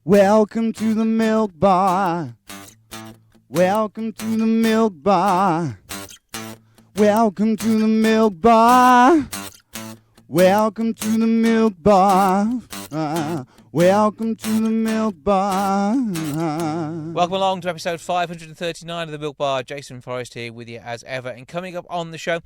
Welcome to the milk bar. Welcome to the milk bar. Welcome to the milk bar. Welcome to the milk bar. Welcome to the milk bar. Welcome along to episode 539 of the Milk Bar. Jason Forrest here with you as ever. And coming up on the show,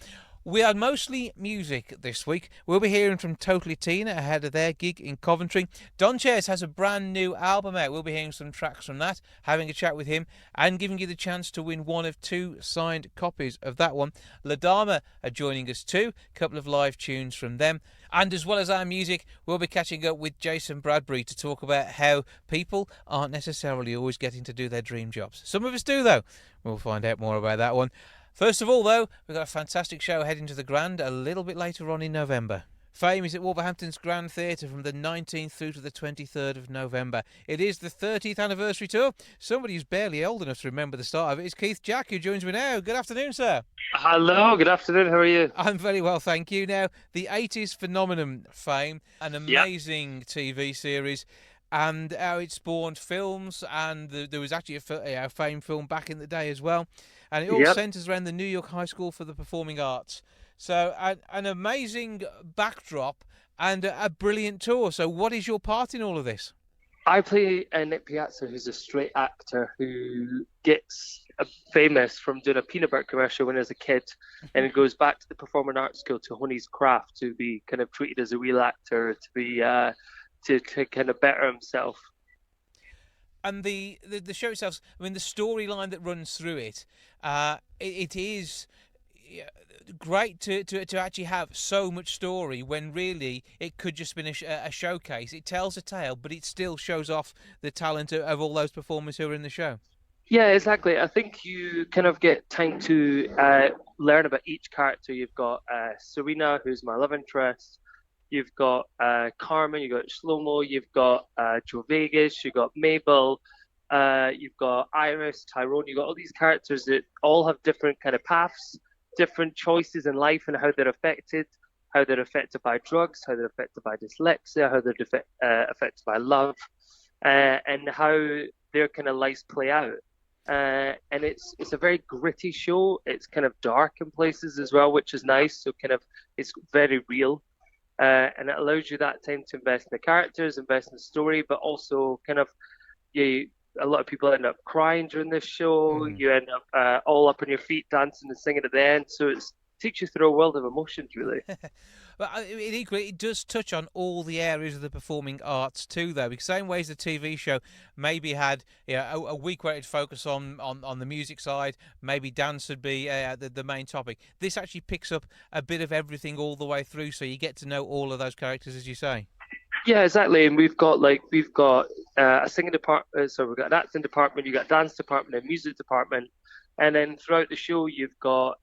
we had mostly music this week. We'll be hearing from Totally Tina ahead of their gig in Coventry. Donchez has a brand new album out. We'll be hearing some tracks from that, having a chat with him, and giving you the chance to win one of two signed copies of that one. Dharma are joining us too. A couple of live tunes from them. And as well as our music, we'll be catching up with Jason Bradbury to talk about how people aren't necessarily always getting to do their dream jobs. Some of us do, though. We'll find out more about that one. First of all, though, we've got a fantastic show heading to the Grand a little bit later on in November. Fame is at Wolverhampton's Grand Theatre from the 19th through to the 23rd of November. It is the 30th anniversary tour. Somebody who's barely old enough to remember the start of it is Keith Jack, who joins me now. Good afternoon, sir. Hello, good afternoon. How are you? I'm very well, thank you. Now, the 80s phenomenon Fame, an amazing TV series, and how it spawned films, and there was actually a Fame film back in the day as well. And it all centres around the New York High School for the Performing Arts. So an amazing backdrop and a brilliant tour. So what is your part in all of this? I play Nick Piazza, who's a straight actor who gets famous from doing a peanut butter commercial when he was a kid, and he goes back to the Performing Arts School to hone his craft, to be kind of treated as a real actor, to be to kind of better himself. And the show itself, I mean, the storyline that runs through it, it is great to actually have so much story when really it could just been a showcase. It tells a tale, but it still shows off the talent of all those performers who are in the show. Yeah, exactly. I think you kind of get time to learn about each character. You've got Serena, who's my love interest. You've got Carmen, you've got Shlomo, you've got Joe Vegas, you've got Mabel, you've got Iris, Tyrone. You've got all these characters that all have different kind of paths, different choices in life, and how they're affected by drugs, how they're affected by dyslexia, how they're affected by love, and how their kind of lives play out. And it's a very gritty show. It's kind of dark in places as well, which is nice. So kind of it's very real. And it allows you that time to invest in the characters, invest in the story, but also kind of a lot of people end up crying during this show. You end up all up on your feet, dancing and singing at the end. So it takes you through a world of emotions, really. But it does touch on all the areas of the performing arts too, though, because same way as the TV show maybe had a week where it'd focus on the music side, maybe dance would be the main topic. This actually picks up a bit of everything all the way through, so you get to know all of those characters, as you say. Yeah, exactly. And we've got a singing department, so we've got an acting department, you've got a dance department, a music department, and then throughout the show you've got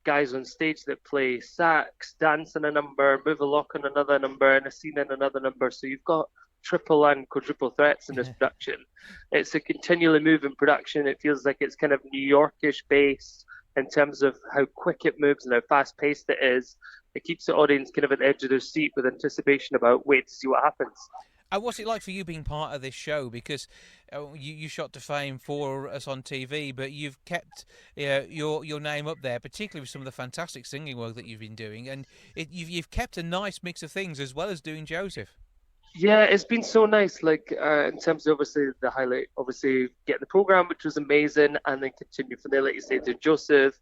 guys on stage that play sax, dance in a number, move a lock on another number, and a scene in another number. So you've got triple and quadruple threats in this production. It's a continually moving production. It feels like it's kind of New Yorkish based in terms of how quick it moves and how fast paced it is. It keeps the audience kind of at the edge of their seat with anticipation about wait to see what happens. And what's it like for you being part of this show? Because you shot to fame for us on TV, but you've kept your name up there, particularly with some of the fantastic singing work that you've been doing, and you've kept a nice mix of things as well as doing Joseph. Yeah, it's been so nice. Like in terms of obviously the highlight, obviously getting the program, which was amazing, and then continue from there, like you say, to Joseph.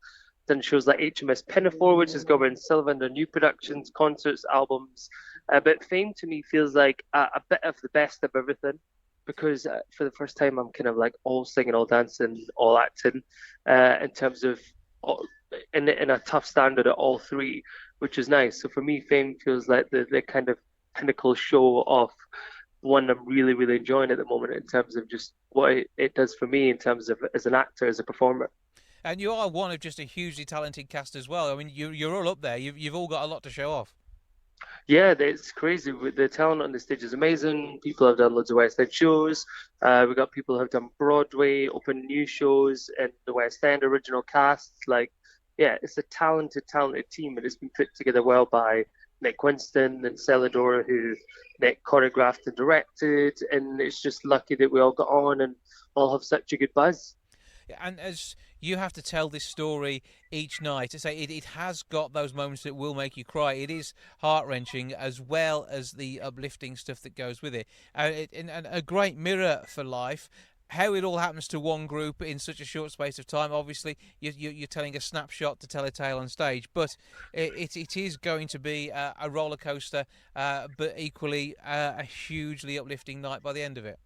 Then shows like HMS Pinafore, which is going silver under new productions, concerts, albums. But Fame to me feels like a bit of the best of everything, because for the first time I'm kind of like all singing, all dancing, all acting, in terms of in a tough standard at all three, which is nice. So for me, Fame feels like the kind of pinnacle show of one I'm really, really enjoying at the moment in terms of just what it does for me in terms of as an actor, as a performer. And you are one of just a hugely talented cast as well. I mean, you're all up there. You've all got a lot to show off. Yeah, it's crazy. The talent on the stage is amazing. People have done loads of West End shows. We've got people who have done Broadway, open new shows, and the West End original casts. Like, yeah, it's a talented team, and it's been put together well by Nick Winston and Celadora, who Nick choreographed and directed, and it's just lucky that we all got on and all have such a good buzz. And as you have to tell this story each night, to say it has got those moments that will make you cry. It is heart-wrenching as well as the uplifting stuff that goes with it. And a great mirror for life. How it all happens to one group in such a short space of time. Obviously, you're telling a snapshot to tell a tale on stage, but it is going to be a roller coaster, but equally a hugely uplifting night by the end of it.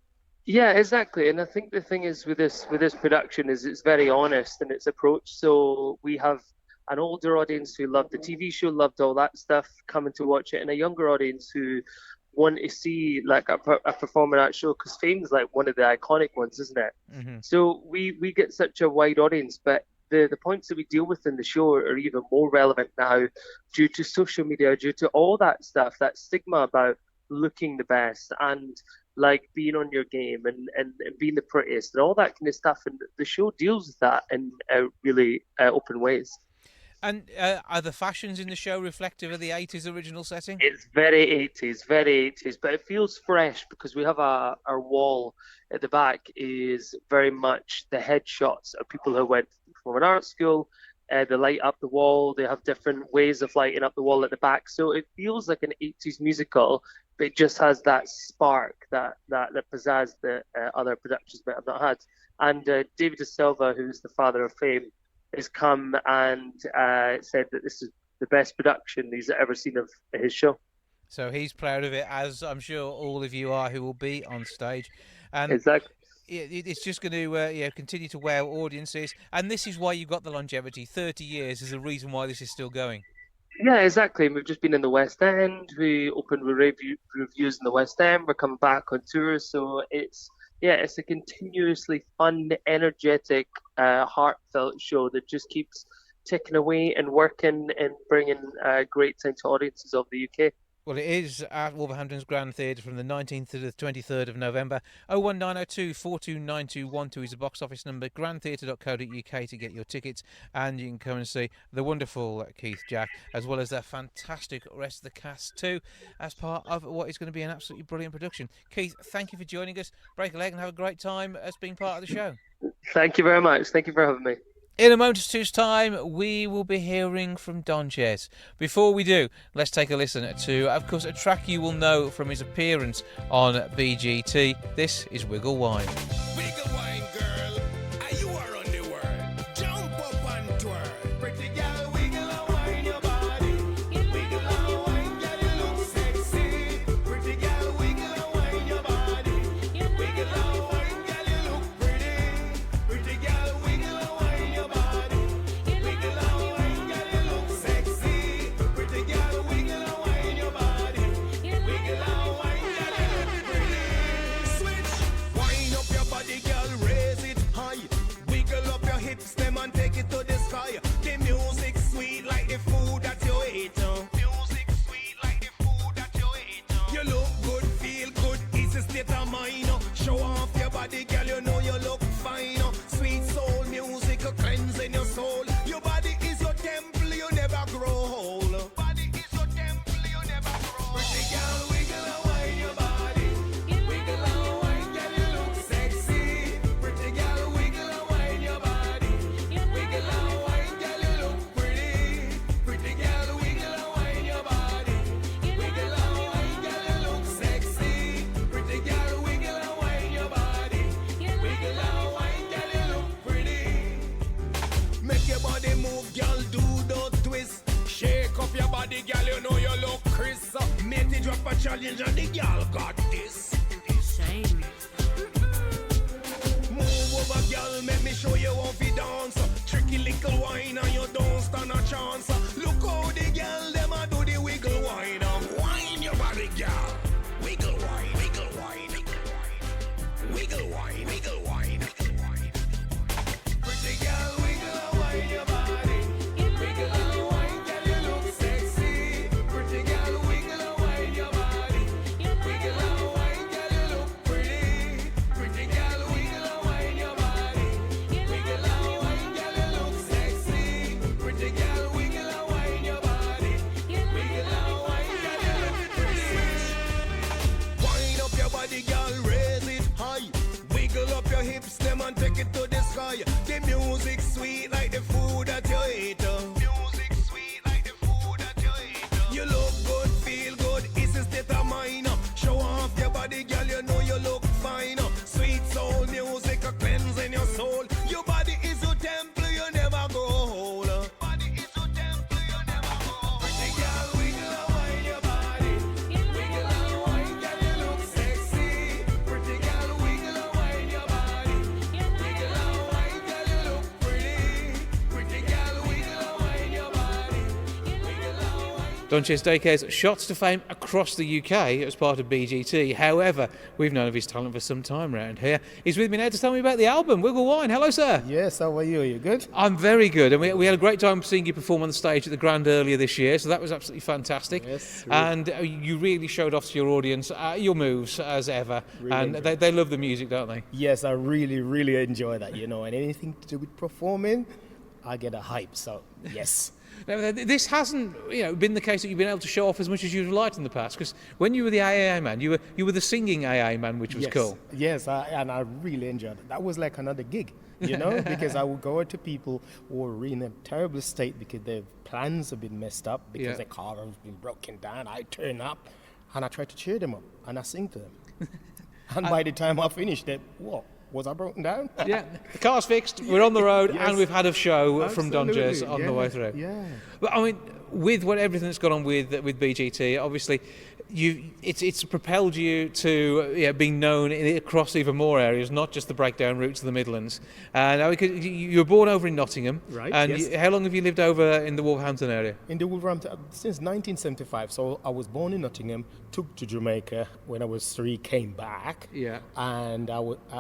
Yeah, exactly. And I think the thing is with this production is it's very honest in its approach. So we have an older audience who loved the TV show, loved all that stuff, coming to watch it, and a younger audience who want to see like a performer at show, because Fame's like one of the iconic ones, isn't it? Mm-hmm. So we get such a wide audience, but the points that we deal with in the show are even more relevant now due to social media, due to all that stuff, that stigma about looking the best and like being on your game and being the prettiest and all that kind of stuff. And the show deals with that in really open ways. And are the fashions in the show reflective of the 80s original setting? It's very 80s, but it feels fresh because we have our wall at the back is very much the headshots of people who went from an art school. They light up the wall. They have different ways of lighting up the wall at the back. So it feels like an 80s musical, but it just has that spark, that pizzazz that other productions might have not had. And David De Silva, who's the father of Fame, has come and said that this is the best production he's ever seen of his show. So he's proud of it, as I'm sure all of you are who will be on stage. And exactly. It's just going to continue to wow audiences. And this is why you've got the longevity. 30 years is the reason why this is still going. Yeah, exactly. We've just been in the West End. We opened with reviews in the West End. We're coming back on tour. So it's a continuously fun, energetic, heartfelt show that just keeps ticking away and working and bringing great time to audiences of the UK. Well, it is at Wolverhampton's Grand Theatre from the 19th to the 23rd of November. 01902 429212 is the box office number. grandtheatre.co.uk to get your tickets, and you can come and see the wonderful Keith Jack, as well as the fantastic rest of the cast too, as part of what is going to be an absolutely brilliant production. Keith, thank you for joining us. Break a leg and have a great time as being part of the show. Thank you very much. Thank you for having me. In a moment or two's time, we will be hearing from Donchez. Before we do, let's take a listen to, of course, a track you will know from his appearance on BGT. This is Wiggle Wine. Wiggle wine, girl. You are on the world. Jump up and twirl. Pretty girl, wiggle and wine your body. Wiggle and wine, girl, you look sexy. Pretty girl, wiggle and wine your body. Wiggle and wine, girl, you look pretty. Pretty girl, wiggle and wine your body. Wiggle and wine, girl, you look sexy. Pretty girl, wiggle and wine your body. Wiggle and wine, girl, you look pretty. Switch, wind up your body, girl, raise it high. Wiggle up your hips, them and take it to the sky. The music sweet like the food that you eat. Music sweet like the food that you eat. You look good, feel good, easy state of mind. Show off your body, girl, you know you look fine. Sweet soul music, cleansing your soul. Your body is your temple, you never grow old. Body is your temple, you never grow old. Pretty girl, wiggle and wine your body. Wiggle and wine, girl, you look sexy. Pretty girl, wiggle and wine your body. Wiggle and wine, girl, you look pretty. Pretty girl, wiggle and wine your body. Wiggle and wine, girl, you look sexy. Pretty girl, wiggle and wine your body. Wiggle and wine, girl, you look pretty. Make your body move, girl, do the twist. Shake up your body, girl, you know you look crisp. Make it drop a challenge and the girl got this. Shame. Move over, girl, make me show you how to dance. Tricky little wine and you don't stand a chance. Look how the girl, them a do the wiggle wine. Wine your body, girl. Wiggle wine, wiggle wine, wiggle wine, wiggle wine, wiggle wine. Pretty girl, wiggle and wine your body. Wiggle and wine, girl, you look sexy. Pretty girl, wiggle and wine your body. Wiggle and wine, girl, you look pretty. Pretty girl, wiggle and wine your body. Wiggle and wine, girl, you look sexy. Pretty girl, wiggle and wine your body. and take it to the sky. The music sweet like the food that you eat. Music sweet like the food that you eat. You look good, feel good, it's a state of mind. Show off your body, girl, you know you look fine. Sweet soul music, a cleansing your soul. Your body is your temple, you never go whole. Body is your temple, you never go whole. Pretty girl, wiggle and wine your body. Wiggle and wine, girl, you look sexy. Pretty girl, wiggle and wine your body. Wiggle and wine, girl, you look pretty. Pretty girl, wiggle and wine your body. Wiggle and wine. Donchez Dacres shots to fame across the UK as part of BGT. However, we've known of his talent for some time around here. He's with me now to tell me about the album, Wiggle Wine. Hello, sir. Yes, how are you? Are you good? I'm very good, and we had a great time seeing you perform on the stage at the Grand earlier this year, so that was absolutely fantastic. Yes, and you really showed off to your audience your moves as ever, and they love the music, don't they? Yes, I really, really enjoy that, and anything to do with performing, I get a hype, so yes. Now, this hasn't, been the case that you've been able to show off as much as you'd liked in the past. Because when you were the AA man, you were the singing AA man, which was Yes. cool. Yes, and I really enjoyed it. That was like another gig, because I would go out to people who were in a terrible state because their plans have been messed up, because Yeah. their car has been broken down. I turn up and I try to cheer them up and I sing to them. And by the time I finish, they, what? Was I broken down? Yeah, the car's fixed, we're on the road, Yes. and we've had a show from Absolutely, Donchez on the yeah, way through. Yeah. But I mean, with everything that's gone on with BGT, obviously, it's propelled you to being known across even more areas, not just the breakdown routes of the Midlands. And you were born over in Nottingham, Right, And yes. how long have you lived over in the Wolverhampton area? In the Wolverhampton, since 1975. So I was born in Nottingham, took to Jamaica when I was 3, came back. Yeah. And I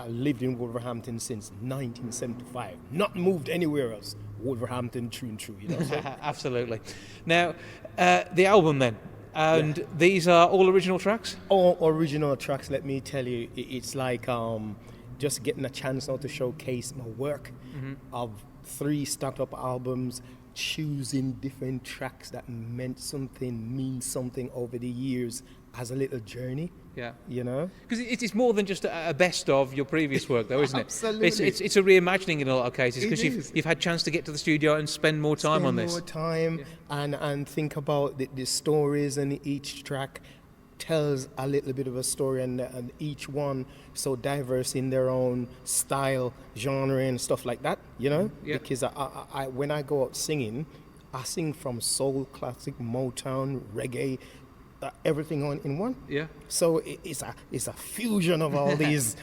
lived in Wolverhampton since 1975. Not moved anywhere else. Wolverhampton, true and true, So Absolutely. Now, the album then, and these are all original tracks? all original tracks, let me tell you, it's like just getting a chance now to showcase my work of 3 startup albums, choosing different tracks that mean something over the years as a little journey. Yeah. Because Because it's more than just a best of your previous work, though, isn't it? Absolutely. It's a reimagining in a lot of cases, It because is. you've had chance to get to the studio and spend more time on this. more time and think about the stories, and each track tells a little bit of a story, and each one so diverse in their own style, genre, and stuff like that. Yeah. Because I when I go out singing, I sing from soul, classic, Motown, reggae, everything on in one. Yeah. So it's a fusion of all these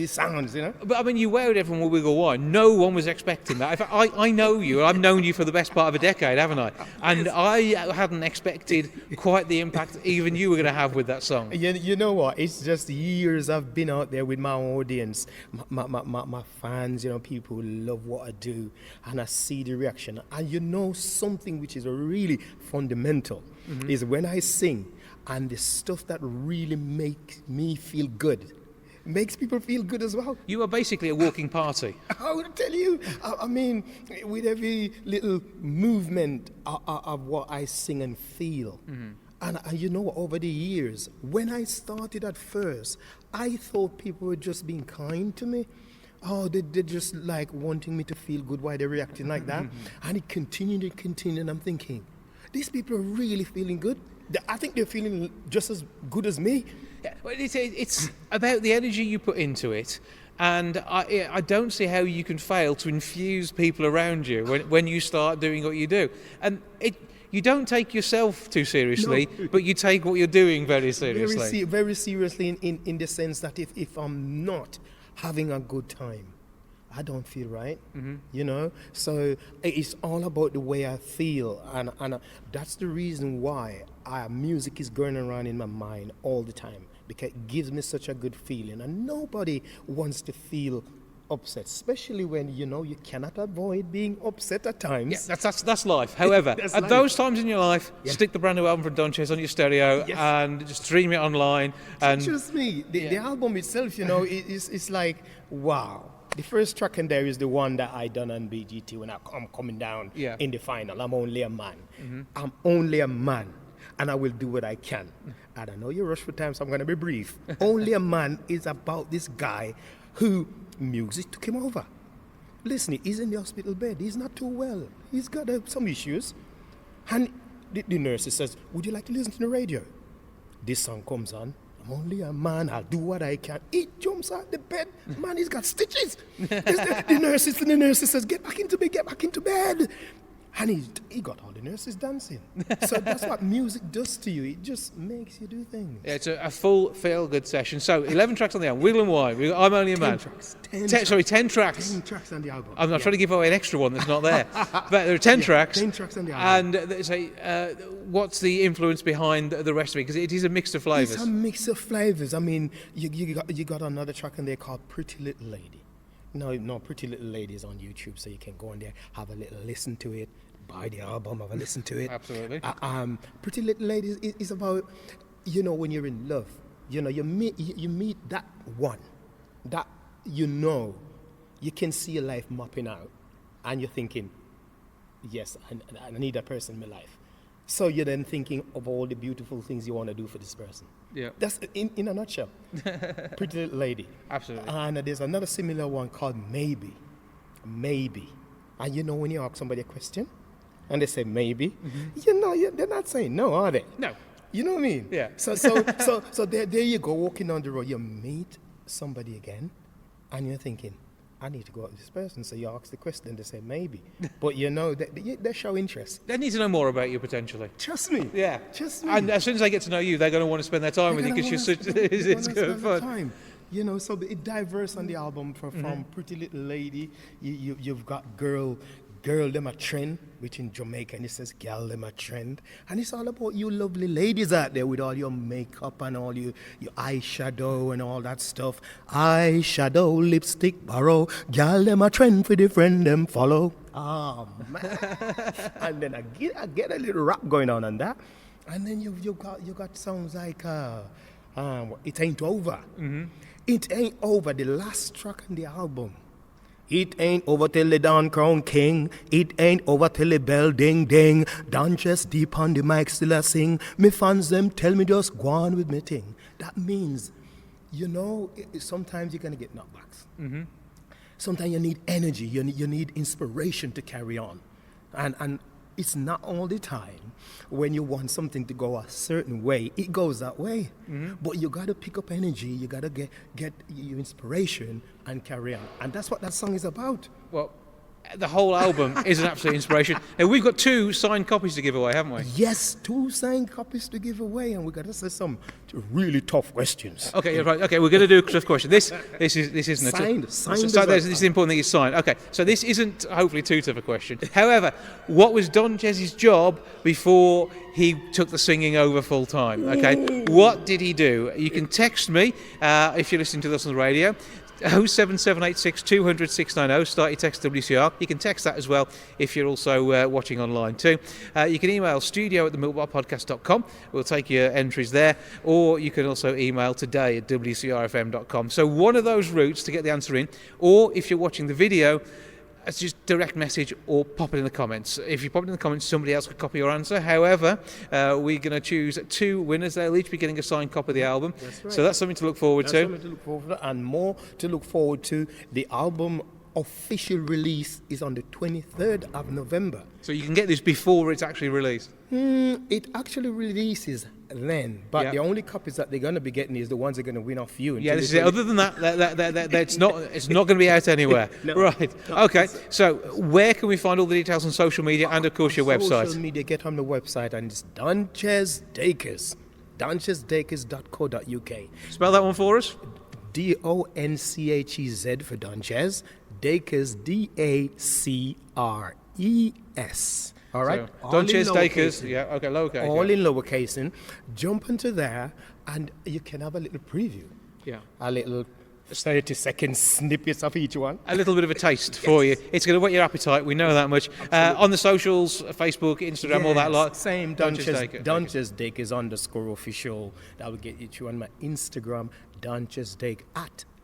sounds, But I mean, you wowed everyone with Wiggle Wine. No one was expecting that. In fact, I know you. I've known you for the best part of a decade, haven't I? And I hadn't expected quite the impact even you were going to have with that song. You know what? It's just years I've been out there with my audience, my fans, people who love what I do, and I see the reaction. And something which is really fundamental is when I sing, and the stuff that really makes me feel good makes people feel good as well. You are basically a walking party. I would tell you, I mean, with every little movement of what I sing and feel. And over the years, when I started at first, I thought people were just being kind to me. Oh, they're just like wanting me to feel good while they're reacting like that. And it continued and I'm thinking, these people are really feeling good. I think they're feeling just as good as me. Yeah, well, it's about the energy you put into it, and I don't see how you can fail to infuse people around you when you start doing what you do. And you don't take yourself too seriously, No. but you take what you're doing very seriously. Very seriously in the sense that if I'm not having a good time, I don't feel right, So it's all about the way I feel, and that's the reason why music is going around in my mind all the time, because it gives me such a good feeling, and nobody wants to feel upset, especially when you cannot avoid being upset at times. Yeah, that's life. However, That's at life. those times in your life, stick the brand new album from Donchez on your stereo and just stream it online. And Trust me, the album itself, it's like, wow. The first track in there is the one that I done on BGT when I'm coming down in the final. I'm only a man. I'm only a man, and I will do what I can. And I know you rush for time, so I'm going to be brief. Only a Man is about this guy who music took him over. Listen, he's in the hospital bed. He's not too well. He's got some issues. And the nurse says, would you like to listen to the radio? This song comes on. I'm only a man. I'll do what I can. He jumps out the bed. Man, he's got stitches. the nurse says, get back into bed, get back into bed. And he got all the nurses dancing. So that's what music does to you. It just makes you do things. Yeah, it's a full feel-good session. So 11 tracks on the album. Wiggle and Wine. I'm Only a Man. 10 tracks. 10 tracks. 10 tracks on the album. I'm not trying to give away an extra one that's not there. But there are 10 tracks. 10 tracks on the album. And what's the influence behind the rest of it? Because it is a mix of flavours. It's a mix of flavors. I mean, you got another track in there called Pretty Little Lady. No, Pretty Little Lady is on YouTube, so you can go in there, have a little listen to it, buy the album, have a listen to it. Absolutely. Pretty Little Lady is about, when you're in love, you meet that one, that you can see your life mapping out, and you're thinking, yes, I need that person in my life. So you're then thinking of all the beautiful things you want to do for this person. Yeah. That's in a nutshell. Pretty Little Lady. Absolutely. And there's another similar one called Maybe. Maybe. And when you ask somebody a question and they say maybe, they're not saying no, are they? No. You know what I mean? Yeah. So there you go, walking down the road, you meet somebody again and you're thinking, I need to go out with this person. So you ask the question, they say maybe. But they show interest. They need to know more about you, potentially. Trust me. Yeah. Trust me. And as soon as they get to know you, they're going to want to spend their time with you because it's good fun. So it diverse on the album from Pretty Little Lady. You've got Girl Them a Trend, which in Jamaica, and it says Girl Them a Trend. And it's all about you lovely ladies out there with all your makeup and all your eyeshadow and all that stuff. Eyeshadow, lipstick, borrow, Girl Them a Trend for the friend them follow. Oh, man. And then I get a little rap going on that. And then you got songs like It Ain't Over. Mm-hmm. It Ain't Over, the last track on the album. It ain't over till the Don Crown King. It ain't over till the bell ding ding. Donchez deep on the mic still a sing. Me fans them tell me just go on with me thing. That means, sometimes you're gonna get knockbacks. Mm-hmm. Sometimes you need energy. You need inspiration to carry on, and it's not all the time when you want something to go a certain way, it goes that way. Mm-hmm. But you got to pick up energy, you got to get your inspiration and carry on. And that's what that song is about. Well, the whole album is an absolute inspiration. Now, we've got 2 signed copies to give away, haven't we? Yes, 2 signed copies to give away, and we got to say some really tough questions. Okay, right. Okay, we're going to do a tough question. This isn't signed. This is the important thing. It's signed. Okay, so this isn't hopefully too tough a question. However, what was Donchez's job before he took the singing over full time? Okay, what did he do? You can text me if you're listening to this on the radio. 07786 200 690. Start your text WCR. You can text that as well if you're also watching online too. You can email studio@themilkbarpodcast.com. We'll take your entries there, or you can also email today at wcrfm.com. So one of those routes to get the answer in, or if you're watching the video, it's just direct message or pop it in the comments. If you pop it in the comments, somebody else could copy your answer. However, we're going to choose 2 winners. They'll each be getting a signed copy of the album. That's right. So that's something to look forward to. Something to look forward to, and more to look forward to. The album official release is on the 23rd of November. So you can get this before it's actually released? It actually releases then, but the only copies that they're going to be getting is the ones they're going to win off you. Yeah, this is it. Other than that, it's not going to be out anywhere. No. Right. Okay. So where can we find all the details on social media and, of course, your website? Social media, get on the website, and it's Donchez Dacres. DonchezDacres.co.uk. Spell that one for us. DONCHEZ for Donchez. Dacres, DACRES. All right? So, Donchez Dacres. Yeah, okay, lowercase. All in lowercase. In. Jump into there, and you can have a little preview. Yeah. A little 30-second snippets of each one. A little bit of a taste for you. It's going to whet your appetite, we know that much. On the socials, Facebook, Instagram, all that lot. Same, Donchez Dacres _official. That will get you on my Instagram, Donchez Dacres,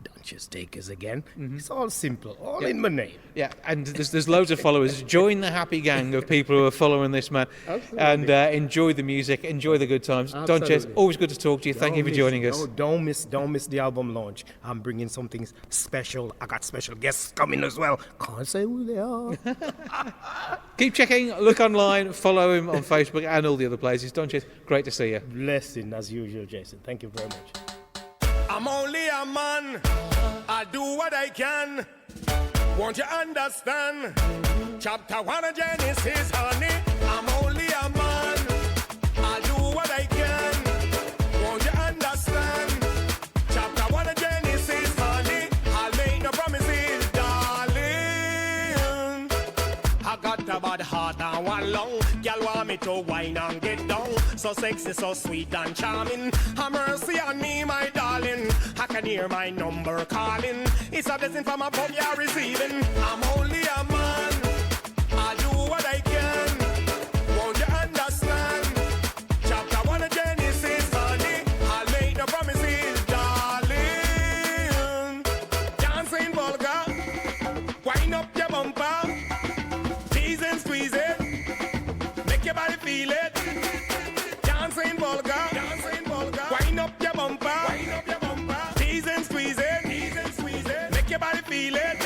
Donchez Dacres again. It's all simple, all in my name. Yeah, and there's loads of followers. Join the happy gang of people who are following this man. Absolutely. And enjoy the music, enjoy the good times. Donchez, always good to talk to you. Thank you for joining us. Don't miss the album launch. I'm bringing something special. I got special guests coming as well. Can't say who they are. Keep checking, look online, follow him on Facebook and all the other places. Donchez, great to see you. Blessing as usual, Jason. Thank you very much. I'm only a man. I do what I can. Won't you understand? Chapter 1 of Genesis, honey. I'm only a man. I do what I can. Won't you understand? Chapter 1 of Genesis, honey. I'll make no promises, darling. I got a bad heart and one lung. Girl want me to whine and get down. So sexy, so sweet and charming. Have mercy on me, my darling. I can hear my number calling. It's a blessing from above you're receiving. I'm only a man. I do what I can. Won't you understand? Chapter 1 of Genesis, honey. I'll make no promises, darling. Dancing vulgar. Wind up your bumper. Tease and squeeze it. Make your body feel it. Dancing vulgar. Wind up your bumper. Tease and squeeze it. Make your body feel it.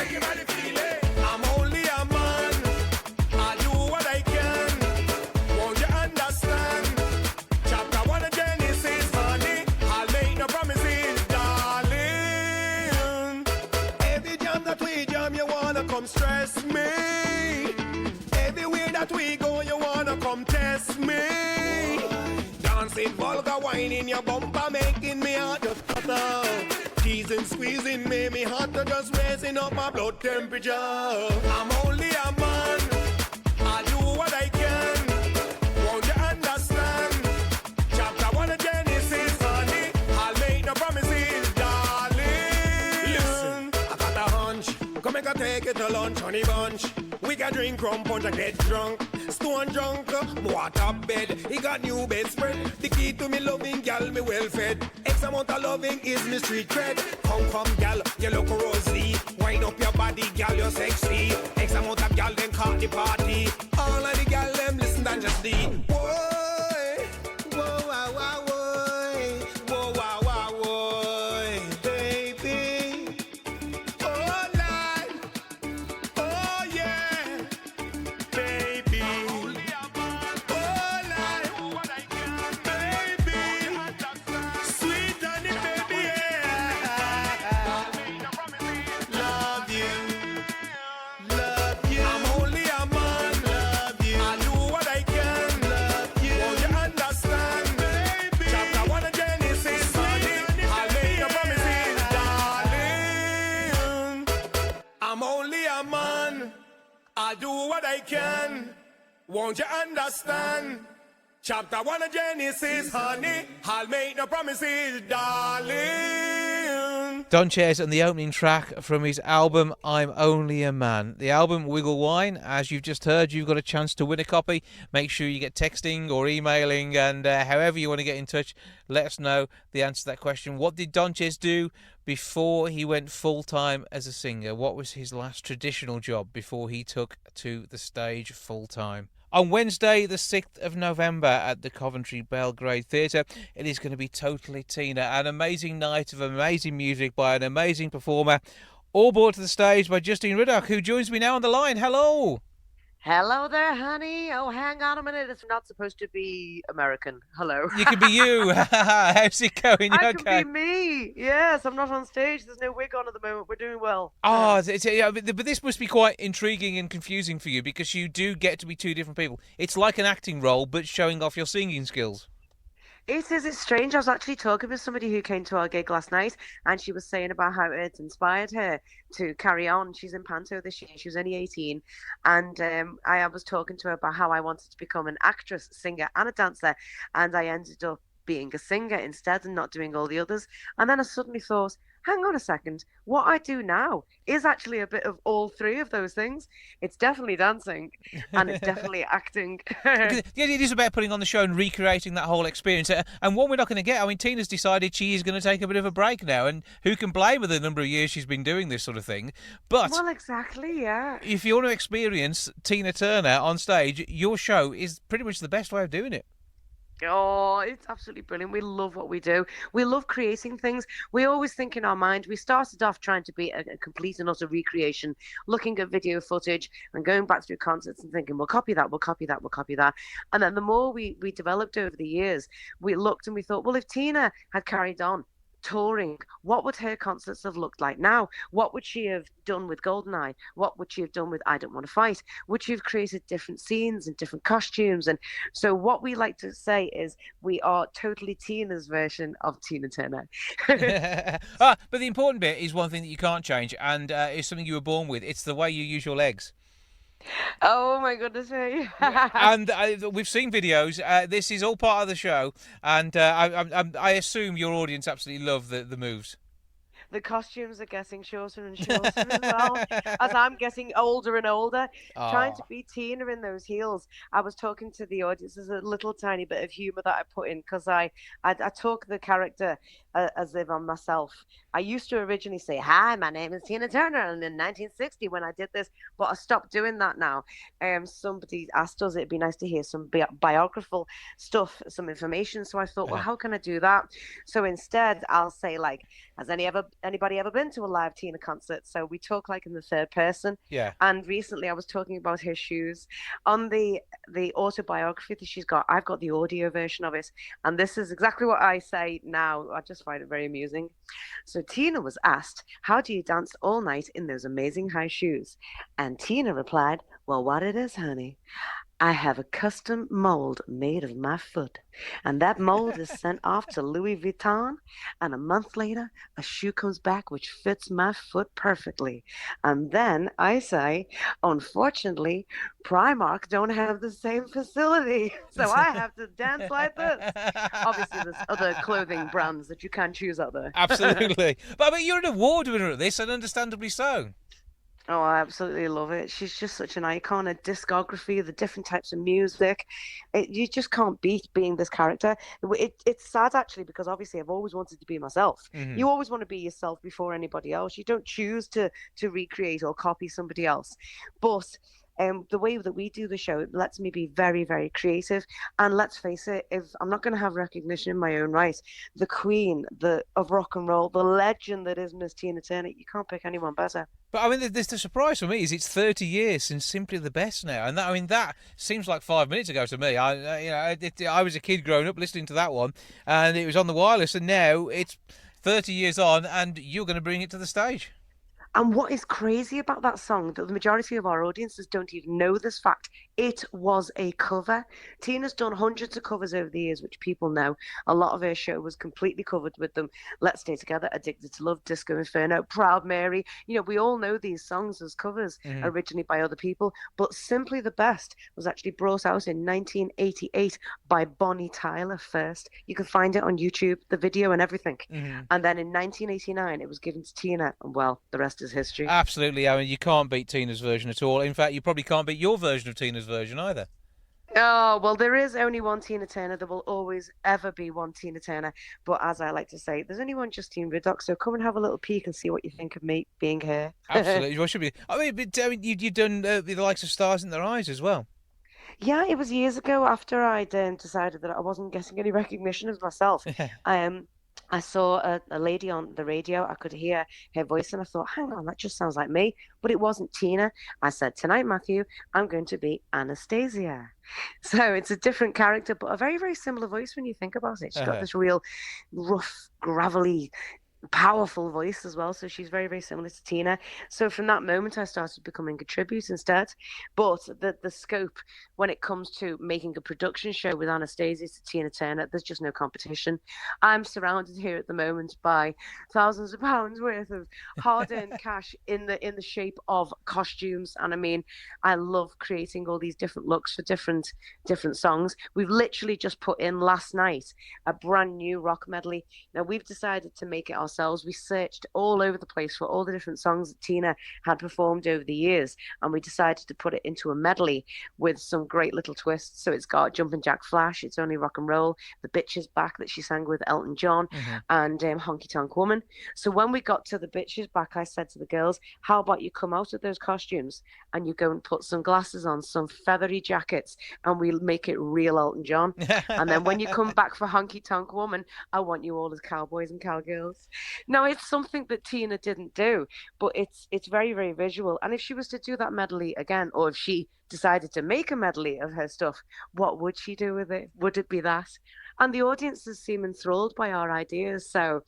I'm only a man. I do what I can. Won't you understand? Chapter 1 of Genesis, honey. I'll make no promises, darling. Every jam that we jam, you wanna come stress me. Everywhere that we go, you wanna come test me. Dancing vulgar, whining your bumper, making me heart just flutter. Teasing, squeezing, made me hotter, just raising up my blood temperature. I'm only a man. I do what I can. Won't you understand? Chapter 1 of Genesis, honey. I'll make no promises, darling. Listen, I got a hunch. Come and take it to lunch, honey bunch. We can drink rum punch and get drunk. Stone drunk, water bed. He got new bedspread. The key to me loving gal, me well fed. X amount of loving is me street cred. Come gal, you look rosy. Wind up your body, gal, you're sexy. X amount of gal, then caught the party. All of the gal, them listen and just the. Whoa, whoa, wow, wow, whoa, wow, wow, whoa, baby. Oh, Lord. Oh, yeah. Baby, oh Lord, baby, sweet honey, baby, yeah. Love you. I'm only a man. Love you. I do what I can. Love you. Won't you understand, baby? Chapter 1 of Genesis, honey. I'll make no promises, darling. I'm only a man. I'll do what I can. Won't you understand? Chapter 1 of Genesis, honey. I'll make no promises, darling. Donchez and the opening track from his album I'm Only a Man. The album Wiggle Wine, as you've just heard, you've got a chance to win a copy. Make sure you get texting or emailing, and however you want to get in touch, let us know the answer to that question. What did Donchez do before he went full-time as a singer? What was his last traditional job before he took to the stage full-time? On Wednesday, the 6th of November at the Coventry Belgrade Theatre, it is going to be Totally Tina, an amazing night of amazing music by an amazing performer, all brought to the stage by Justine Riddoch, who joins me now on the line. Hello! Hello there, honey. Oh, hang on a minute. It's not supposed to be American. Hello. You can be you. How's it going? You I okay? can be me. Yes, I'm not on stage. There's no wig on at the moment. We're doing well. Oh, but this must be quite intriguing and confusing for you because you do get to be two different people. It's like an acting role, but showing off your singing skills. It is. It's strange. I was actually talking with somebody who came to our gig last night, and she was saying about how it's inspired her to carry on. She's in Panto this year. She was only 18, and I was talking to her about how I wanted to become an actress, singer, and a dancer, and I ended up being a singer instead and not doing all the others. And then I suddenly thought, hang on a second, what I do now is actually a bit of all three of those things. It's definitely dancing and it's definitely acting. Because it is about putting on the show and recreating that whole experience. And one we're not going to get. I mean, Tina's decided she is going to take a bit of a break now, and who can blame her the number of years she's been doing this sort of thing? But Well, exactly, yeah. if you want to experience Tina Turner on stage, your show is pretty much the best way of doing it. Oh, it's absolutely brilliant. We love what we do. We love creating things. We always think in our mind, we started off trying to be a complete and utter recreation, looking at video footage and going back through concerts and thinking, we'll copy that, we'll copy that, we'll copy that. And then the more we developed over the years, we looked and we thought, well, if Tina had carried on touring, what would her concerts have looked like now? What would she have done with Goldeneye? What would she have done with I Don't Want to Fight? Would she have created different scenes and different costumes? And so what we like to say is we are totally Tina's version of Tina Turner. But the important bit is one thing that you can't change, and it's something you were born with. It's the way you use your legs. Oh my goodness me. And we've seen videos. This is all part of the show, and I assume your audience absolutely love the moves. The costumes are getting shorter and shorter as well, as I'm getting older and older. Trying to be Tina in those heels. I was talking to the audience. There's a little tiny bit of humour that I put in because I talk the character as if I'm myself. I used to originally say, "Hi, my name is Tina Turner," and in 1960 when I did this, but I stopped doing that now. Somebody asked us it'd be nice to hear some biographical stuff, some information. So I thought, well, how can I do that? So instead, I'll say like, has anybody ever been to a live Tina concert? So we talk like in the third person. Yeah. And recently I was talking about her shoes. On the autobiography that she's got, I've got the audio version of it. And this is exactly what I say now. I just find it very amusing. So Tina was asked, how do you dance all night in those amazing high shoes? And Tina replied, well, what it is, honey, I have a custom mold made of my foot, and that mold is sent off to Louis Vuitton, and a month later, a shoe comes back which fits my foot perfectly. And then I say, unfortunately, Primark don't have the same facility, so I have to dance like this. Obviously, there's other clothing brands that you can choose out there. Absolutely. But I mean, you're an award winner at this, and understandably so. Oh, I absolutely love it. She's just such an icon, a discography, the different types of music. You just can't beat being this character. It's sad, actually, because obviously I've always wanted to be myself. Mm-hmm. You always want to be yourself before anybody else. You don't choose to recreate or copy somebody else. But the way that we do the show, it lets me be very, very creative. And let's face it, if I'm not going to have recognition in my own right, the queen of rock and roll, the legend that is Miss Tina Turner, you can't pick anyone better. But I mean, the surprise for me is it's 30 years since Simply the Best now, and that seems like 5 minutes ago to me. I was a kid growing up listening to that one, and it was on the wireless, and now it's 30 years on, and you're going to bring it to the stage. And what is crazy about that song, that the majority of our audiences don't even know this fact, it was a cover. Tina's done hundreds of covers over the years, which people know. A lot of her show was completely covered with them. Let's Stay Together, Addicted to Love, Disco Inferno, Proud Mary. You know, we all know these songs as covers originally by other people, but Simply the Best was actually brought out in 1988 by Bonnie Tyler first. You can find it on YouTube, the video and everything. And then in 1989, it was given to Tina, and well, the rest is history. Absolutely. I mean, you can't beat Tina's version at all. In fact, you probably can't beat your version of Tina's version either. Oh, well, there is only one Tina Turner. There will always ever be one Tina Turner. But as I like to say, there's only one Justine Riddoch, so come and have a little peek and see what you think of me being her. Absolutely. What should be? I mean, you've done the likes of Stars in Their Eyes as well. Yeah, it was years ago after I'd decided that I wasn't getting any recognition of myself. I saw a lady on the radio. I could hear her voice and I thought, hang on, that just sounds like me. But it wasn't Tina. I said, tonight, Matthew, I'm going to be Anastasia. So it's a different character, but a very, very similar voice when you think about it. She's got this real rough, gravelly, powerful voice as well. So she's very, very similar to Tina. So from that moment, I started becoming a tribute instead. But the scope when it comes to making a production show with Anastasia to Tina Turner, there's just no competition. I'm surrounded here at the moment by thousands of pounds worth of hard-earned cash in the shape of costumes. And I mean, I love creating all these different looks for different songs. We've literally just put in last night a brand new rock medley. Now we've decided to make it ourselves. We searched all over the place for all the different songs that Tina had performed over the years, and we decided to put it into a medley with some great little twists. So it's got Jumpin' Jack Flash, It's Only Rock and Roll, The Bitches Back that she sang with Elton John, and Honky Tonk Woman. So when we got to The Bitches Back, I said to the girls, how about you come out of those costumes and you go and put some glasses on, some feathery jackets, and we'll make it real Elton John. And then when you come back for Honky Tonk Woman, I want you all as cowboys and cowgirls. Now, it's something that Tina didn't do, but it's very, very visual. And if she was to do that medley again, or if she decided to make a medley of her stuff, what would she do with it? Would it be that? And the audiences seem enthralled by our ideas. So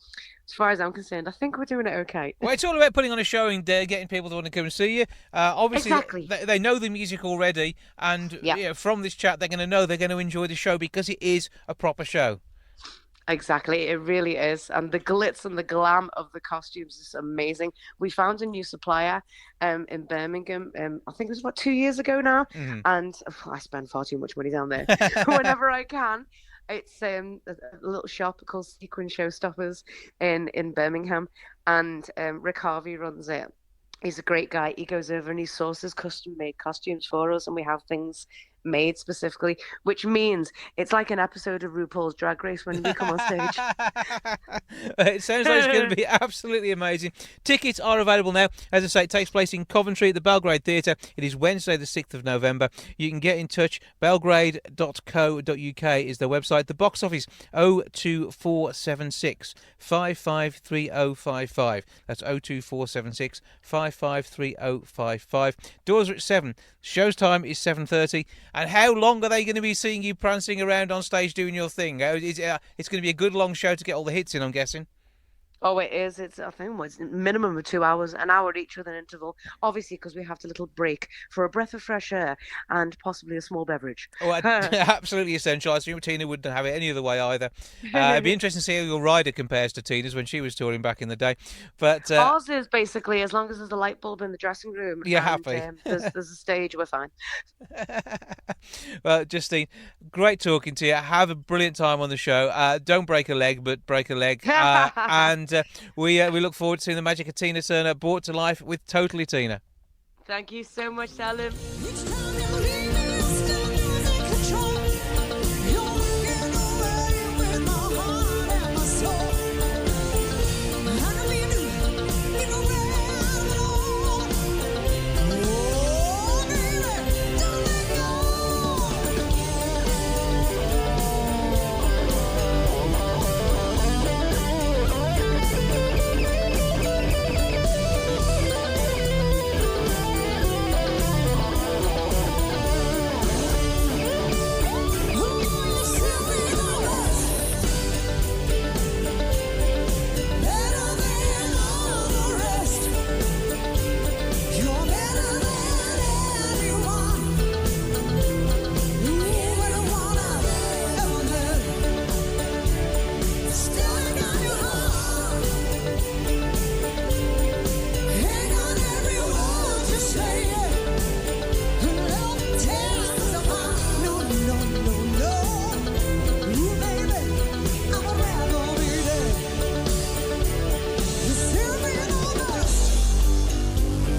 as far as I'm concerned, I think we're doing it okay. Well, it's all about putting on a show and getting people to want to come and see you. Obviously, exactly. they know the music already, and from this chat, they're going to know they're going to enjoy the show because it is a proper show. Exactly, it really is. And the glitz and the glam of the costumes is amazing. We found a new supplier in Birmingham, I think it was about 2 years ago now, and I spend far too much money down there whenever I can. It's a little shop called Sequin Showstoppers in Birmingham, and Rick Harvey runs it. He's a great guy. He goes over and he sources custom-made costumes for us, and we have things made specifically, which means it's like an episode of RuPaul's Drag Race when we come on stage. It sounds like it's going to be absolutely amazing. Tickets are available now. As I say, it takes place in Coventry at the Belgrade Theatre. It is Wednesday the 6th of November. You can get in touch. belgrade.co.uk is their website. The box office 02476 553055. That's 02476 553055. Doors are at 7. Show's time is 7:30. And how long are they going to be seeing you prancing around on stage doing your thing? It's going to be a good long show to get all the hits in, I'm guessing. Oh, it is. It's, I think, it's a minimum of 2 hours, an hour each with an interval. Obviously, because we have a little break for a breath of fresh air and possibly a small beverage. Oh, absolutely essential. I assume Tina wouldn't have it any other way either. It'd be interesting to see how your rider compares to Tina's when she was touring back in the day. But ours is basically, as long as there's a light bulb in the dressing room, you're happy. There's a stage, we're fine. Well, Justine, great talking to you. Have a brilliant time on the show. Don't break a leg, but break a leg. And we look forward to seeing the magic of Tina Turner brought to life with Totally Tina. Thank you so much, Salim.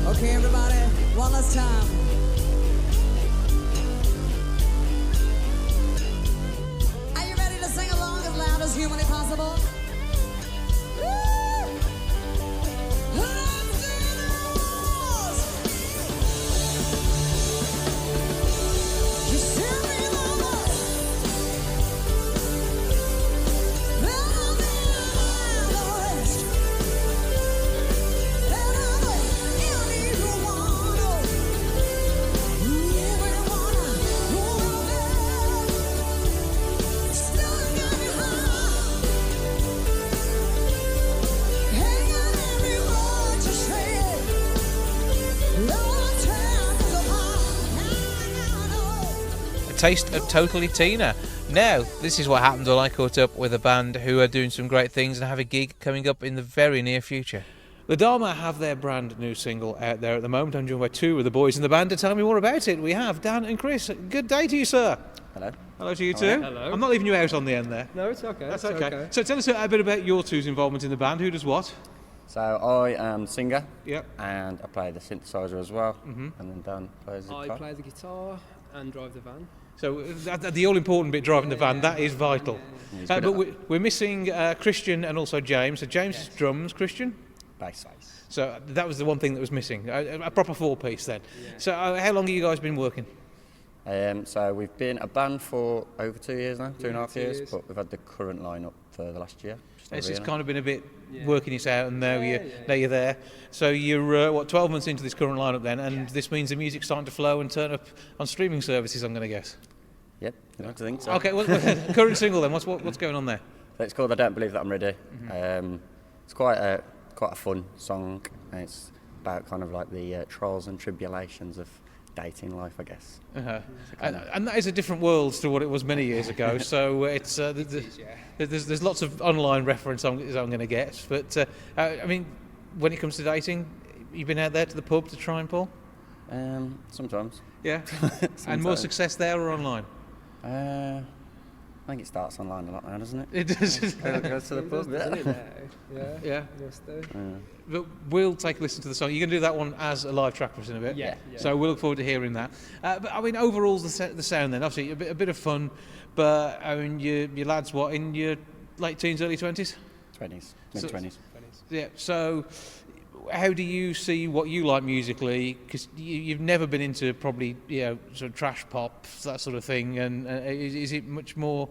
Okay, everybody, one last time. Are you ready to sing along as loud as humanly possible? Woo! Let's do this! You send me over. Better than the rest. taste of Totally Tina. Now, this is what happens when I caught up with a band who are doing some great things and have a gig coming up in the very near future. The Dharma have their brand new single out there at the moment. I'm joined by two of the boys in the band to tell me more about it. We have Dan and Chris. Good day to you, sir. Hello. Hello to you too. Hello. I'm not leaving you out on the end there. No, it's okay. That's it's okay. So tell us a bit about your two's involvement in the band. Who does what? So I am singer, Yep. and I play the synthesizer as well, and then Dan plays the I guitar. play the guitar and drive the van. So the all-important bit, driving the van, that is vital. He's But good at we're missing Christian and also James. So James drums, Christian. bass. So that was the one thing that was missing, a proper four-piece then. So how long have you guys been working? So we've been a band for over 2 years now, 2.5 2 years, years. but we've had the current lineup for the last year. It's kind of been a bit Yeah. working it out, and now you're there. So you're 12 months into this current lineup then, and this means the music's starting to flow and turn up on streaming services, I'm going to guess. Yep, you like to think so. Okay, well, current single then. What's going on there? So it's called I Don't Believe That I'm Ready. It's quite a fun song, and it's about kind of like the trials and tribulations of dating life, I guess. And that is a different world to what it was many years ago. So it's there's lots of online reference I'm going to get. But I mean, when it comes to dating, you've been out there to the pub to try and pull? Sometimes. Yeah. And more success there or online? I think it starts online a lot now, doesn't it? It does. Goes to the pub, Doesn't it yeah. now? Yeah. Must do. But we'll take a listen to the song. You're going to do that one as a live track for us in a bit. Yeah. So we'll look forward to hearing that. But I mean, overall, the sound then, obviously a bit of fun. But I mean, your lads, what, in your late teens, early 20s? 20s, mid-20s. Yeah. So how do you see what you like musically? Because you've never been into probably sort of trash pop, that sort of thing. And is it much more?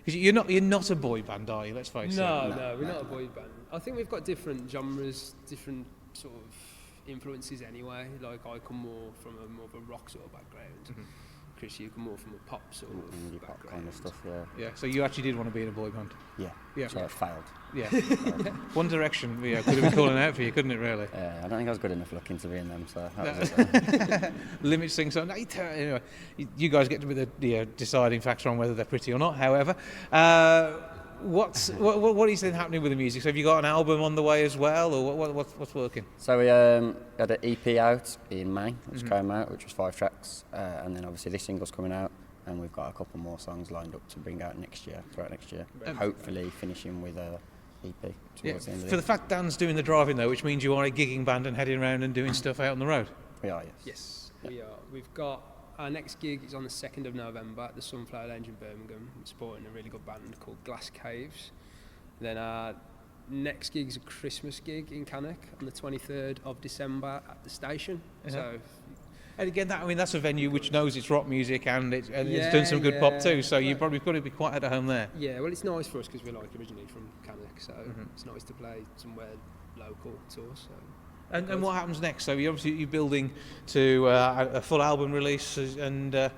Because you're not a boy band, are you? Let's face it. No, we're not a boy band. I think we've got different genres, different sort of influences anyway. Like I come more from more of a rock sort of background. Chris, you come more from a pop sort of Indie pop background. kind of stuff, yeah. Yeah. So you actually did want to be in a boy band. Yeah. So I failed. Yeah. One Direction, could have been calling out for you, couldn't it? Really. I don't think I was good enough looking to be in them, so that was it. Limits things. So anyway, you guys get to be the deciding factor on whether they're pretty or not. However, what is then happening with the music? So have you got an album on the way as well, or what's working? So we had an EP out in May, which came out, which was 5 tracks, and then obviously this single's coming out, and we've got a couple more songs lined up to bring out throughout next year. Hopefully finishing with a EP towards the end of For the the fact Dan's doing the driving though, which means you are a gigging band and heading around and doing stuff out on the road. We are, yes. Yes, we are. We've got our next gig is on the 2nd of November at the Sunflower Lounge in Birmingham, supporting a really good band called Glass Caves. Then our next gig is a Christmas gig in Cannock on the 23rd of December at the station. So, And again, that's a venue which knows its rock music and it's done some good pop too. So you've probably got to be quite at home there. yeah, well, it's nice for us because we're like originally from Cannock, so it's nice to play somewhere local to us. So. And what happens next? So you're building to a full album release and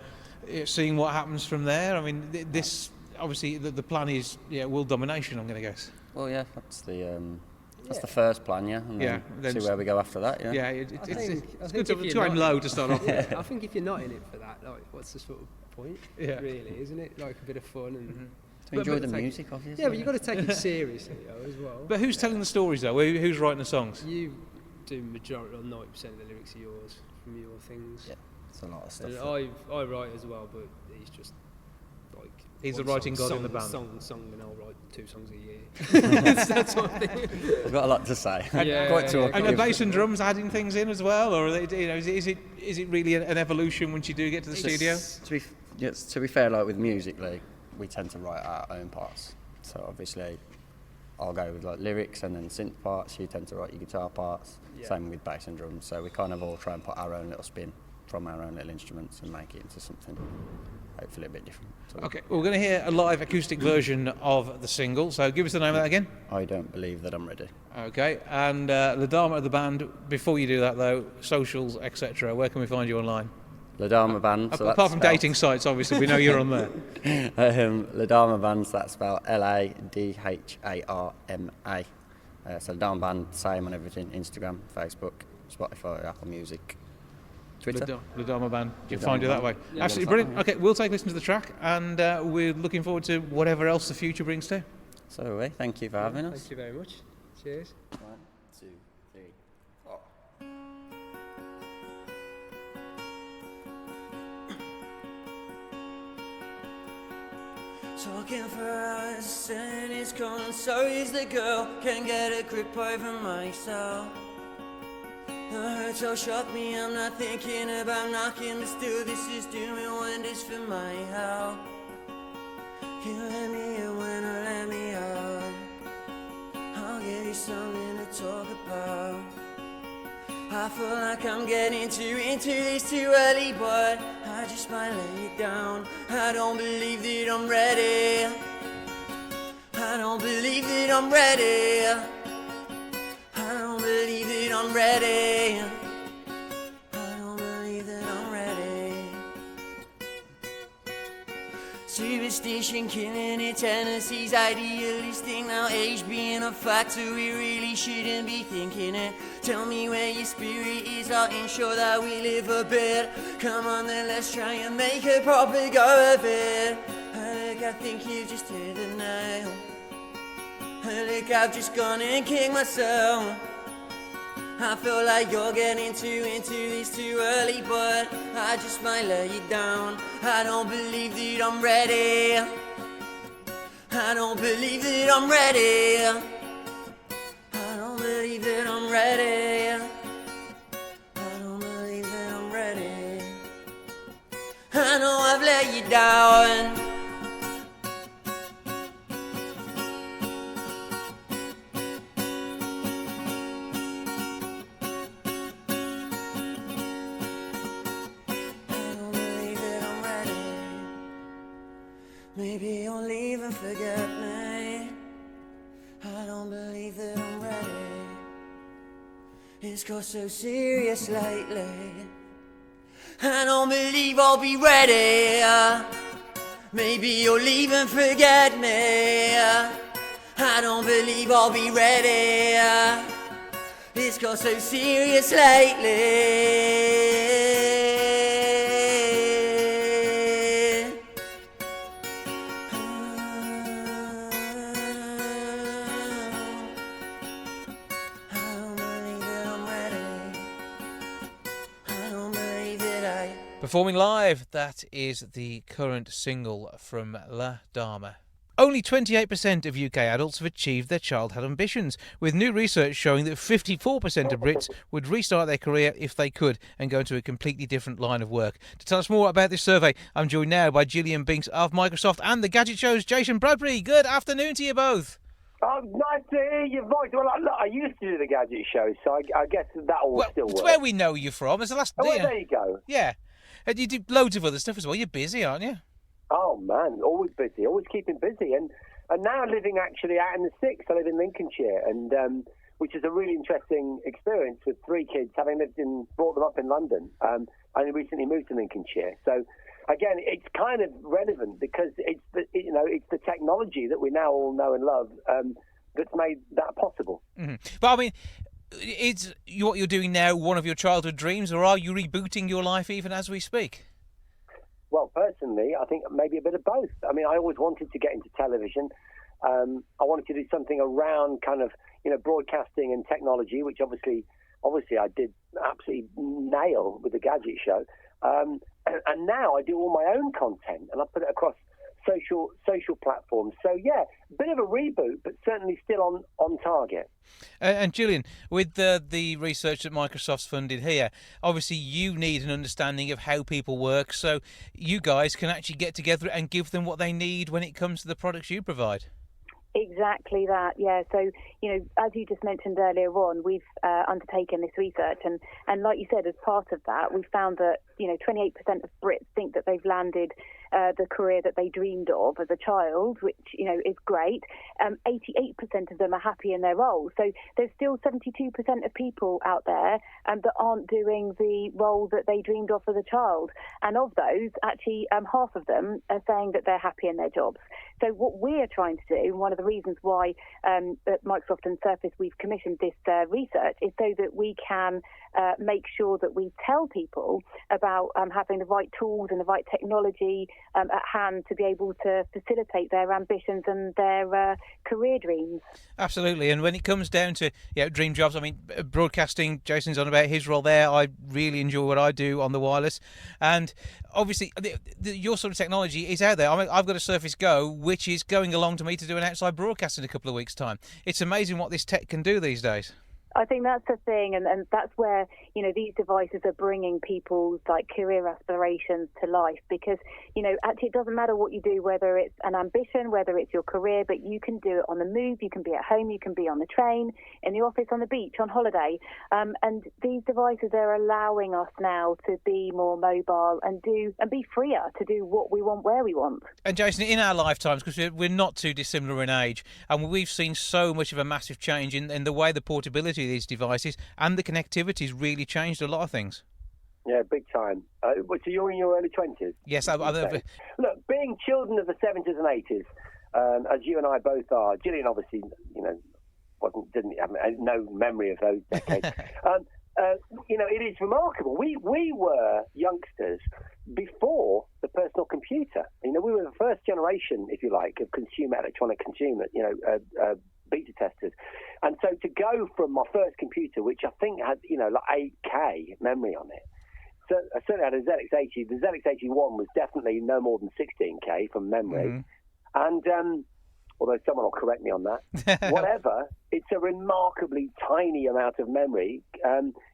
seeing what happens from there. I mean, this obviously the plan is world domination. I'm going to guess. Well, yeah, that's the first plan, yeah. And then see where we go after that, yeah. Yeah, I think it's good if you're to aim not- low to start off with. I think if you're not in it for that, like, what's the sort of point? Yeah. Really, isn't it? Like a bit of fun and. To enjoy but the take- music, obviously. Yeah, but you've got to take it seriously as well. But who's telling the stories though? Who's writing the songs? You do majority or 90% of the lyrics are yours from your things. Yeah, it's a lot of stuff. And I write as well, but he's just like He's one the writing song, god in the band. Song, and I'll write 2 songs a year. That's sort of thing. I've got a lot to say. Yeah, Quite talkative. And the bass and drums adding things in as well, or are they, is it really an evolution once you do get to the studio? To be fair, like with music, like we tend to write our own parts. So obviously, I'll go with like lyrics and then synth parts. You tend to write your guitar parts. Yeah. Same with bass and drums. So we kind of all try and put our own little spin from our own little instruments and make it into something hopefully a bit different. So Okay, well, we're going to hear a live acoustic version of the single. So give us the name of that again. I Don't Believe That I'm Ready. Okay, and the Dharma of the band. Before you do that though, socials, etc. Where can we find you online? La Dharma Band. So Apart from dating sites, obviously, we know you're on there. La Dharma Band, so that's spelled LADHARMA. So La Dharma Band, same on everything: Instagram, Facebook, Spotify, Apple Music. Twitter. The Dharma Band. You The can find you Dharma that way. Band. Yeah, Absolutely brilliant. Okay, we'll take a listen to the track, and we're looking forward to whatever else the future brings too. So, thank you for having us. Thank you very much. Cheers. 1, 2, 3, 4. Talking for hours and it's gone, so is the girl. Can't get a grip over myself. The hurt'll shock me, I'm not thinking about knocking, but still this is doing wonders for my health. You let me in when I let me out. I'll give you something to talk about. I feel like I'm getting too into this too early, but I just might lay it down. I don't believe that I'm ready. I don't believe that I'm ready. I don't believe that I'm ready. I don't believe that I'm ready. Superstition killing it, tendencies idealistic. Now age being a factor, we really shouldn't be thinking it. Tell me where your spirit is, I'll ensure that we live a bit. Come on then, let's try and make a proper go of it. Look, I think you just hit the nail. Look, I've just gone and kicked myself. I feel like you're getting too into this too early, but I just might lay you down. I don't believe that I'm ready. I don't believe that I'm ready. I don't believe that I'm ready. I don't believe that I'm ready. I know I've let you down. Maybe you'll leave and forget me. I don't believe that I'm ready. It's got so serious lately. I don't believe I'll be ready. Maybe you'll leave and forget me. I don't believe I'll be ready. It's got so serious lately. Performing live, that is the current single from La Dharma. Only 28% of UK adults have achieved their childhood ambitions, with new research showing that 54% of Brits would restart their career if they could and go into a completely different line of work. To tell us more about this survey, I'm joined now by Gillian Binks of Microsoft and the Gadget Show's Jason Bradbury. Good afternoon to you both. Oh, nice to hear your voice. Well, look, I used to do the Gadget Show, so I guess that all still works. It's where we know you from. It's the last. Oh, well, there you go. Yeah. And you do loads of other stuff as well. You're busy, aren't you? Oh, man, always busy, always keeping busy. And now living actually out in the sticks. I live in Lincolnshire, and which is a really interesting experience with 3 kids, having brought them up in London. I only recently moved to Lincolnshire. So, again, it's kind of relevant because it's the technology that we now all know and love that's made that possible. Mm-hmm. But, I mean, is what you're doing now one of your childhood dreams, or are you rebooting your life even as we speak? Well, personally, I think maybe a bit of both. I mean, I always wanted to get into television. I wanted to do something around kind of, broadcasting and technology, which obviously I did absolutely nail with the Gadget Show. And now I do all my own content, and I put it across social platforms. So, yeah, a bit of a reboot, but certainly still on target. And Gillian, with the research that Microsoft's funded here, obviously you need an understanding of how people work, so you guys can actually get together and give them what they need when it comes to the products you provide. Exactly that, yeah. So, as you just mentioned earlier on, we've undertaken this research, and like you said, as part of that, we found that, 28% of Brits think that they've landed the career that they dreamed of as a child, which, is great. 88% of them are happy in their role. So there's still 72% of people out there that aren't doing the role that they dreamed of as a child. And of those, actually, half of them are saying that they're happy in their jobs. So what we're trying to do, one of the reasons why at Microsoft and Surface we've commissioned this research, is so that we can make sure that we tell people about having the right tools and the right technology at hand to be able to facilitate their ambitions and their career dreams. Absolutely. And when it comes down to dream jobs, I mean, broadcasting, Jason's on about his role there. I really enjoy what I do on the wireless. And obviously, your sort of technology is out there. I mean, I've got a Surface Go, which is going along to me to do an outside broadcast in a couple of weeks' time. It's amazing what this tech can do these days. I think that's the thing, and that's where, these devices are bringing people's career aspirations to life, because, actually it doesn't matter what you do, whether it's an ambition, whether it's your career, but you can do it on the move, you can be at home, you can be on the train, in the office, on the beach, on holiday, and these devices are allowing us now to be more mobile and be freer to do what we want, where we want. And Jason, in our lifetimes, because we're not too dissimilar in age, and we've seen so much of a massive change in the way the portability of these devices and the connectivity has really changed a lot of things. Yeah, big time. So you're in your early 20s? Yes. Look, being children of the 70s and 80s, as you and I both are, Gillian obviously, didn't have no memory of those decades. It is remarkable. We were youngsters before the personal computer. We were the first generation, if you like, of electronic consumer, beta testers. And so to go from my first computer, which I think had, 8K memory on it, so I certainly had a ZX80. The ZX81 was definitely no more than 16K from memory. Mm-hmm. And although someone will correct me on that, whatever, it's a remarkably tiny amount of memory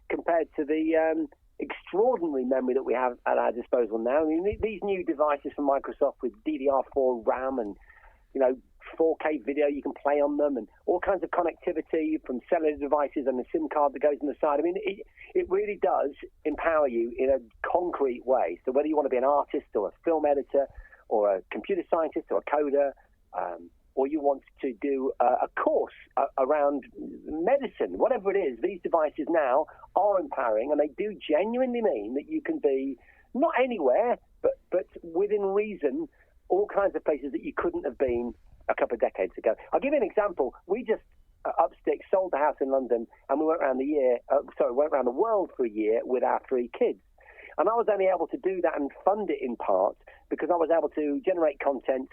compared to the extraordinary memory that we have at our disposal now. I mean, these new devices from Microsoft with DDR4 RAM and, 4K video you can play on them, and all kinds of connectivity from cellular devices and the SIM card that goes on the side. I mean, it really does empower you in a concrete way. So whether you want to be an artist or a film editor or a computer scientist or a coder, or you want to do a course around medicine, whatever it is, these devices now are empowering, and they do genuinely mean that you can be not anywhere, but within reason, all kinds of places that you couldn't have been a couple of decades ago. I'll give you an example. We just upsticks sold the house in London, and we went around the world for a year with our 3 kids. And I was only able to do that and fund it in part because I was able to generate content,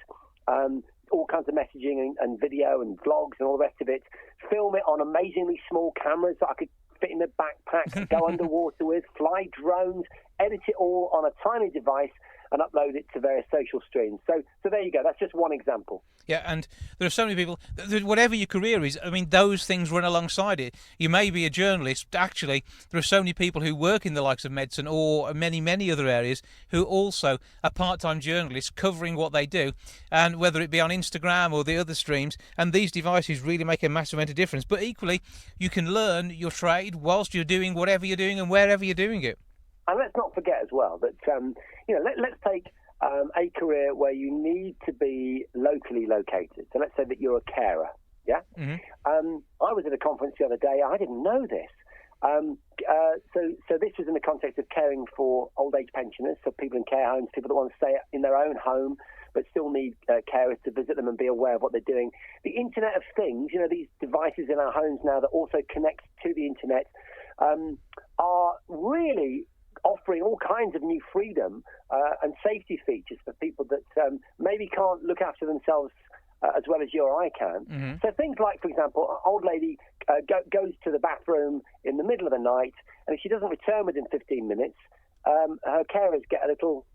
all kinds of messaging and video and vlogs and all the rest of it, film it on amazingly small cameras that I could fit in the backpack, go underwater with, fly drones, edit it all on a tiny device, and upload it to various social streams. So there you go. That's just one example. Yeah, and there are so many people, whatever your career is, I mean, those things run alongside it. You may be a journalist, but actually, there are so many people who work in the likes of medicine or many, many other areas who also are part-time journalists covering what they do, and whether it be on Instagram or the other streams, and these devices really make a massive amount of difference. But equally, you can learn your trade whilst you're doing whatever you're doing and wherever you're doing it. And let's not forget as well that, let's take a career where you need to be locally located. So let's say that you're a carer, yeah? Mm-hmm. I was at a conference the other day. I didn't know this. So this was in the context of caring for old age pensioners, so people in care homes, people that want to stay in their own home but still need carers to visit them and be aware of what they're doing. The Internet of Things, these devices in our homes now that also connect to the Internet, are really offering all kinds of new freedom and safety features for people that maybe can't look after themselves as well as you or I can. Mm-hmm. So things like, for example, an old lady goes to the bathroom in the middle of the night, and if she doesn't return within 15 minutes, her carers get a little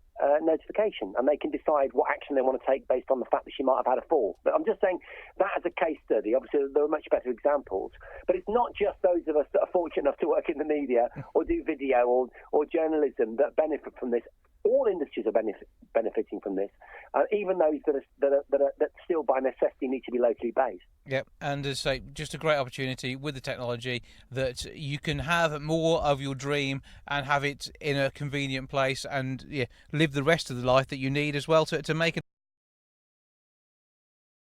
notification, and they can decide what action they want to take based on the fact that she might have had a fall. But I'm just saying that as a case study. Obviously, there are much better examples, but it's not just those of us that are fortunate enough to work in the media or do video or journalism that benefit from this. All industries are benefiting from this. even those that still by necessity need to be locally based. Yep, and as I say, just a great opportunity with the technology that you can have more of your dream and have it in a convenient place, and live the rest of the life that you need as well to make it.